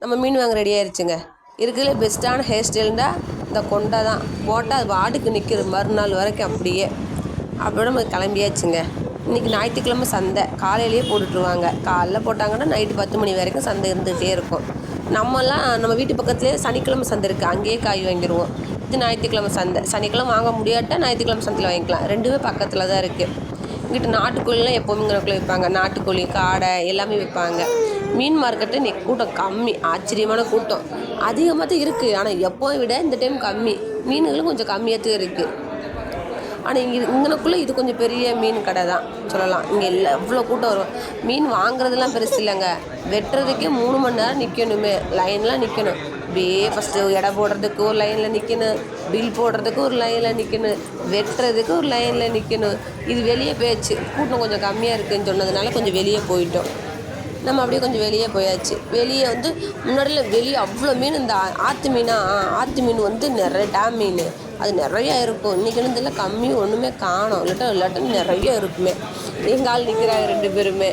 நம்ம மீன் வாங்க ரெடி ஆயிடுச்சுங்க. இருக்கிறதுல பெஸ்ட்டான ஹேர் ஸ்டைல்னா இந்த கொண்டை தான். போட்டால் அது வாட்டுக்கு நிற்கிது மறுநாள் வரைக்கும் அப்படியே. அப்போட நம்ம கிளம்பியாச்சுங்க. இன்றைக்கி ஞாயிற்றுக்கிழமை சந்தை காலையிலேயே போட்டுட்ருவாங்க. காலைல போட்டாங்கன்னா நைட்டு 10 மணி வரைக்கும் சந்தை இருந்துகிட்டே இருக்கும். நம்ம வீட்டு பக்கத்துலேயே சனிக்கிழமை சந்தை இருக்குது, அங்கேயே காய் வாங்கிடுவோம். இது ஞாயிற்றுக்கிழமை சந்தை. சனிக்கிழமை வாங்க முடியாட்டா ஞாயிற்றுக்கிழமை சந்தையில் வாங்கிக்கலாம். ரெண்டுமே பக்கத்தில் தான் இருக்குது. இங்கிட்ட நாட்டுக்கோழிலாம் எப்போவுமே இங்கனக்குள்ளே விற்பாங்க. நாட்டுக்கோழி, காடை எல்லாமே விற்பாங்க. மீன் மார்க்கெட்டு இன்றைக்கி கூட்டம் கம்மி, ஆச்சரியமான கூட்டம். அதிகமாக தான் இருக்குது, ஆனால் எப்போவும் விட இந்த டைம் கம்மி. மீன்களும் கொஞ்சம் கம்மியாக தான் இருக்குது. ஆனால் இங்கனக்குள்ளே இது கொஞ்சம் பெரிய மீன் கடை தான் சொல்லலாம். இங்கே எவ்வளோ கூட்டம் வரும். மீன் வாங்குறதுலாம் பெருசு இல்லைங்க, வெட்டுறதுக்கே 3 மணி நேரம் நிற்கணுமே, லைன்லாம் நிற்கணும். அப்படியே ஃபஸ்ட்டு எடை போடுறதுக்கு ஒரு லைனில் நிற்கணும், பில் போடுறதுக்கு ஒரு லைனில் நிற்கணும், வெட்டுறதுக்கு ஒரு லைனில் நிற்கணும். இது வெளியே போயாச்சு, கூட்டம் கொஞ்சம் கம்மியாக இருக்குதுன்னு சொன்னதுனால கொஞ்சம் வெளியே போயிட்டோம். நம்ம அப்படியே கொஞ்சம் வெளியே போயாச்சு. வெளியே முன்னாடியில் வெளியே அவ்வளோ மீன், இந்த ஆற்று மீன் நிறைய டேம் மீன் அது நிறையா இருக்கும். இன்றைக்கி இதில் கம்மி ஒன்றுமே காணோம். இல்லாட்டா நிறைய இருக்குமே. எங்கள் ஆள் நிற்கிறாங்க 2 பேருமே.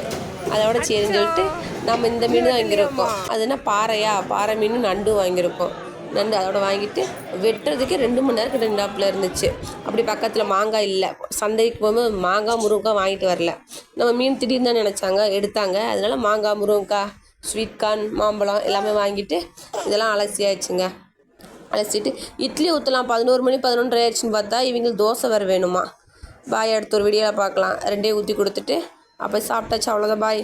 அதோட சரின்னு சொல்லிட்டு நம்ம இந்த மீன் தான் வாங்கியிருக்கோம். அதுனா பாறை மீன் நண்டு வாங்கியிருக்கோம். நண்டு அதோட வாங்கிட்டு வெட்டுறதுக்கே 2 மணி நேரம் ரெண்டாப்பில் இருந்துச்சு. அப்படி பக்கத்தில் மாங்காய் இல்லை. சந்தைக்கு போகும்போது மாங்காய் முருங்கைக்காய் வாங்கிட்டு வரல. நம்ம மீன் திடீர்னு தான் நினச்சாங்க, எடுத்தாங்க. அதனால மாங்காய், முருங்கைக்காய், ஸ்வீட் கார்ன், மாம்பழம் எல்லாமே வாங்கிட்டு இதெல்லாம் அலசியாச்சுங்க. அலசிட்டு இட்லி ஊற்றலாம். 11 மணி 11:30 ஆயிடுச்சுன்னு பார்த்தா இவங்களுக்கு தோசை வேறு வேணுமா. பாய், அடுத்த ஒரு வீடியோவில் பார்க்கலாம். 2 ஊற்றி கொடுத்துட்டு அப்போ சாப்பிட்டாச்சு, அவ்வளோதான். பாய்.